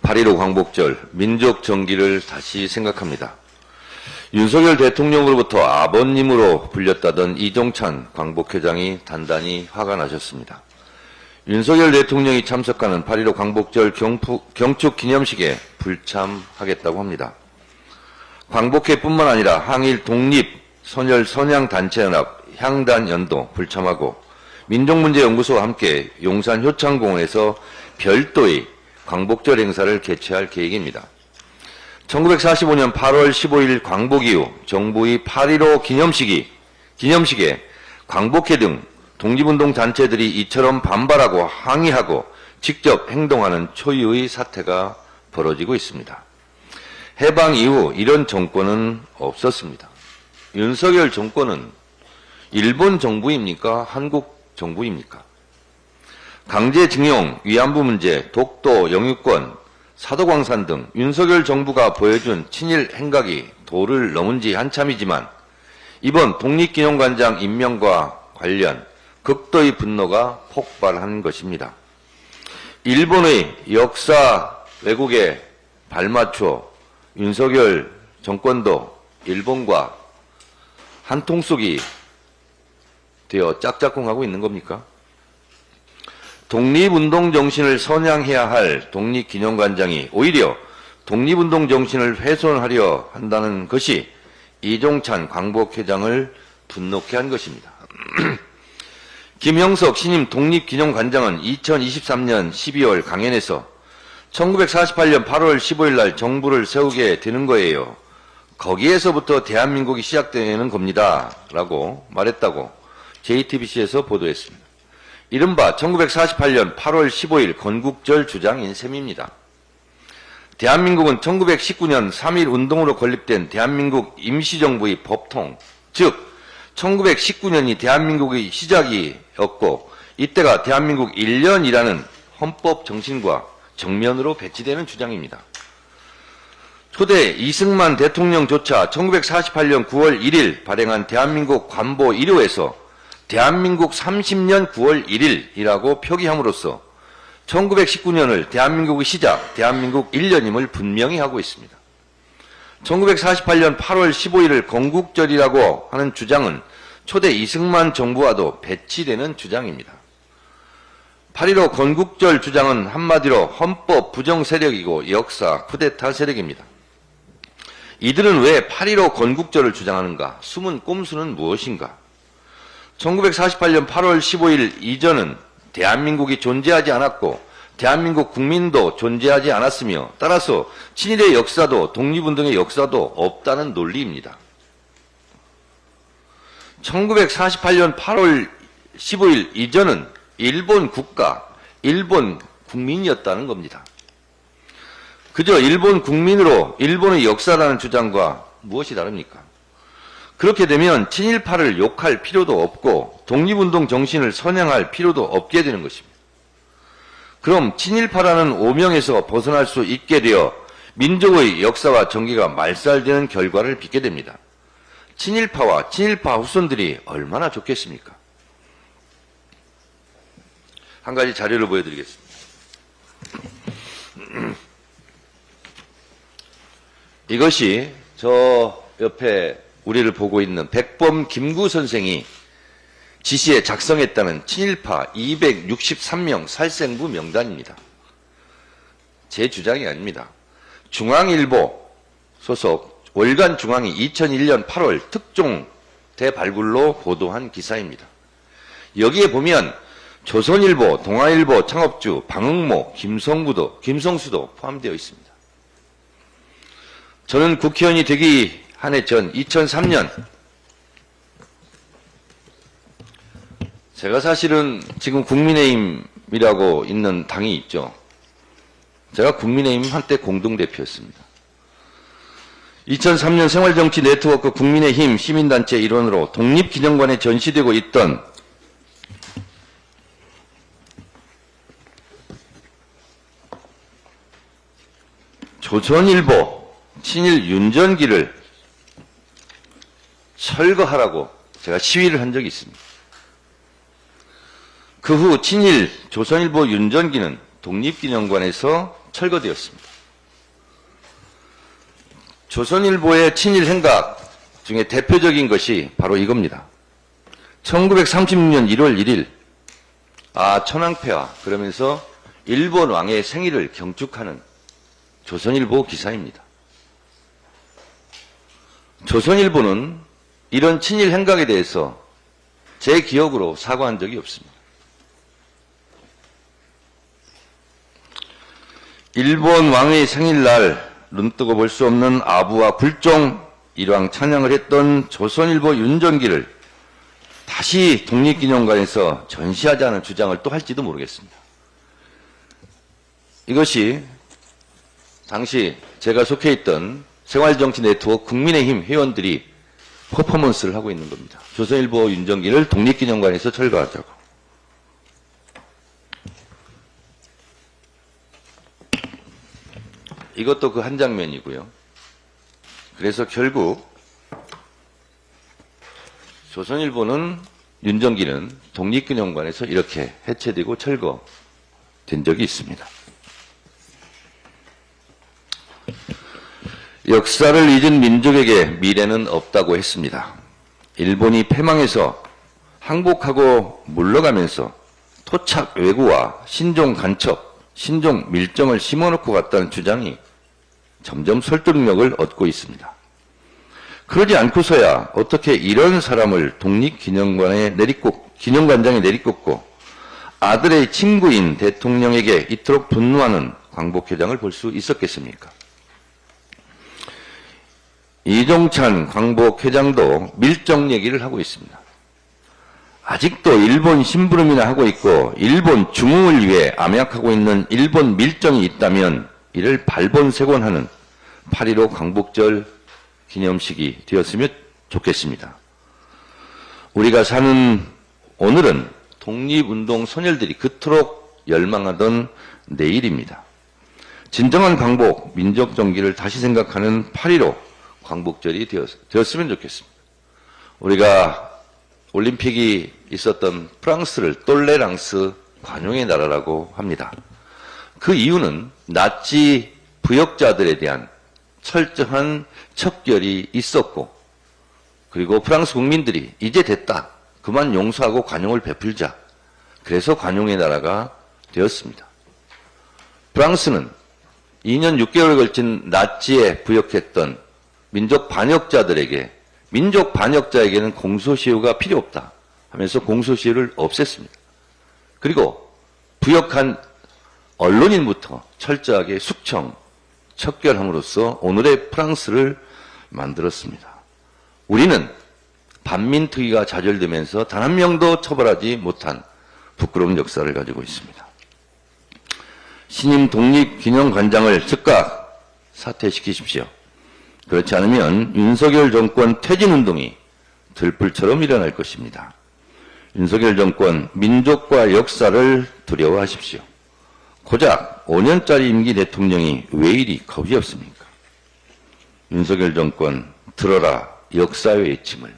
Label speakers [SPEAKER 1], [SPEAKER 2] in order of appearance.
[SPEAKER 1] 8.15 광복절 민족 정기를 다시 생각합니다. 윤석열 대통령으로부터 아버님으로 불렸다던 이종찬 광복회장이 단단히 화가 나셨습니다. 윤석열 대통령이 참석하는 8.15 광복절 경축 기념식에 불참하겠다고 합니다. 광복회뿐만 아니라 항일 독립 선열 선양단체연합 향단연도 불참하고 민족문제연구소와 함께 용산 효창공원에서 별도의 광복절 행사를 개최할 계획입니다. 1945년 8월 15일 광복 이후 정부의 8.15 기념식에 광복회 등 독립운동 단체들이 이처럼 반발하고 항의하고 직접 행동하는 초유의 사태가 벌어지고 있습니다. 해방 이후 이런 정권은 없었습니다. 윤석열 정권은 일본 정부입니까? 한국 정부입니까? 강제징용, 위안부 문제, 독도, 영유권, 사도광산 등 윤석열 정부가 보여준 친일 행각이 도를 넘은 지 한참이지만 이번 독립기념관장 임명과 관련 극도의 분노가 폭발한 것입니다. 일본의 역사 왜곡에 발맞춰 윤석열 정권도 일본과 한통속이 되어 짝짝꿍하고 있는 겁니까? 독립운동 정신을 선양해야 할 독립기념관장이 오히려 독립운동 정신을 훼손하려 한다는 것이 이종찬 광복회장을 분노케 한 것입니다. 김형석 신임 독립기념관장은 2023년 12월 강연에서 1948년 8월 15일 날 정부를 세우게 되는 거예요. 거기에서부터 대한민국이 시작되는 겁니다. 라고 말했다고 JTBC에서 보도했습니다. 이른바 1948년 8월 15일 건국절 주장인 셈입니다. 대한민국은 1919년 3.1 운동으로 건립된 대한민국 임시정부의 법통, 즉 1919년이 대한민국의 시작이었고 이때가 대한민국 1년이라는 헌법 정신과 정면으로 배치되는 주장입니다. 초대 이승만 대통령조차 1948년 9월 1일 발행한 대한민국 관보 1호에서 대한민국 30년 9월 1일이라고 표기함으로써 1919년을 대한민국의 시작, 대한민국 1년임을 분명히 하고 있습니다. 1948년 8월 15일을 건국절이라고 하는 주장은 초대 이승만 정부와도 배치되는 주장입니다. 8.15 건국절 주장은 한마디로 헌법 부정 세력이고 역사 쿠데타 세력입니다. 이들은 왜 8.15 건국절을 주장하는가? 숨은 꼼수는 무엇인가? 1948년 8월 15일 이전은 대한민국이 존재하지 않았고 대한민국 국민도 존재하지 않았으며 따라서 친일의 역사도 독립운동의 역사도 없다는 논리입니다. 1948년 8월 15일 이전은 일본 국가, 일본 국민이었다는 겁니다. 그저 일본 국민으로 일본의 역사라는 주장과 무엇이 다릅니까? 그렇게 되면 친일파를 욕할 필요도 없고 독립운동 정신을 선양할 필요도 없게 되는 것입니다. 그럼 친일파라는 오명에서 벗어날 수 있게 되어 민족의 역사와 정기가 말살되는 결과를 빚게 됩니다. 친일파와 친일파 후손들이 얼마나 좋겠습니까? 한 가지 자료를 보여드리겠습니다. 이것이 저 옆에 우리를 보고 있는 백범 김구 선생이 지시에 작성했다는 친일파 263명 살생부 명단입니다. 제 주장이 아닙니다. 중앙일보 소속 월간 중앙이 2001년 8월 특종 대발굴로 보도한 기사입니다. 여기에 보면 조선일보, 동아일보 창업주 방응모, 김성수도 포함되어 있습니다. 저는 국회의원이 되기 한 해 전 2003년 제가 사실은 지금 국민의힘이라고 있는 당이 있죠. 제가 국민의힘 한때 공동대표였습니다. 2003년 생활정치 네트워크 국민의힘 시민단체 일원으로 독립기념관에 전시되고 있던 조선일보 친일 윤전기를 철거하라고 제가 시위를 한 적이 있습니다. 그 후 친일 조선일보 윤전기는 독립기념관에서 철거되었습니다. 조선일보의 친일 행각 중에 대표적인 것이 바로 이겁니다. 1936년 1월 1일 천황폐하 그러면서 일본 왕의 생일을 경축하는 조선일보 기사입니다. 조선일보는 이런 친일 행각에 대해서 제 기억으로 사과한 적이 없습니다. 일본 왕의 생일날 눈뜨고 볼 수 없는 아부와 불종 일왕 찬양을 했던 조선일보 윤정기를 다시 독립기념관에서 전시하자는 주장을 또 할지도 모르겠습니다. 이것이 당시 제가 속해 있던 생활정치 네트워크 국민의힘 회원들이 퍼포먼스를 하고 있는 겁니다. 조선일보 윤정기를 독립기념관에서 철거하자고. 이것도 그 한 장면이고요. 그래서 결국 조선일보는 윤정기는 독립기념관에서 이렇게 해체되고 철거된 적이 있습니다. 역사를 잊은 민족에게 미래는 없다고 했습니다. 일본이 패망해서 항복하고 물러가면서 토착 왜구와 신종 간첩, 신종 밀정을 심어놓고 갔다는 주장이 점점 설득력을 얻고 있습니다. 그러지 않고서야 어떻게 이런 사람을 독립기념관장에 내리꽂고 아들의 친구인 대통령에게 이토록 분노하는 광복회장을 볼 수 있었겠습니까? 이종찬 광복회장도 밀정 얘기를 하고 있습니다. 아직도 일본 심부름이나 하고 있고 일본 중흥을 위해 암약하고 있는 일본 밀정이 있다면 이를 발본색원하는 8.15 광복절 기념식이 되었으면 좋겠습니다. 우리가 사는 오늘은 독립운동 소녀들이 그토록 열망하던 내일입니다. 진정한 광복, 민족 정기를 다시 생각하는 8.15 광복절이 되었으면 좋겠습니다. 우리가 올림픽이 있었던 프랑스를 똘레랑스 관용의 나라라고 합니다. 그 이유는 나치 부역자들에 대한 철저한 척결이 있었고 그리고 프랑스 국민들이 이제 됐다. 그만 용서하고 관용을 베풀자. 그래서 관용의 나라가 되었습니다. 프랑스는 2년 6개월에 걸친 나치에 부역했던 민족 반역자에게는 공소시효가 필요 없다 하면서 공소시효를 없앴습니다. 그리고 부역한 언론인부터 철저하게 숙청, 척결함으로써 오늘의 프랑스를 만들었습니다. 우리는 반민특위가 좌절되면서 단 한 명도 처벌하지 못한 부끄러운 역사를 가지고 있습니다. 신임 독립기념관장을 즉각 사퇴시키십시오. 그렇지 않으면 윤석열 정권 퇴진운동이 들불처럼 일어날 것입니다. 윤석열 정권 민족과 역사를 두려워하십시오. 고작 5년짜리 임기 대통령이 왜 이리 겁이 없습니까? 윤석열 정권 들어라 역사의 외침을.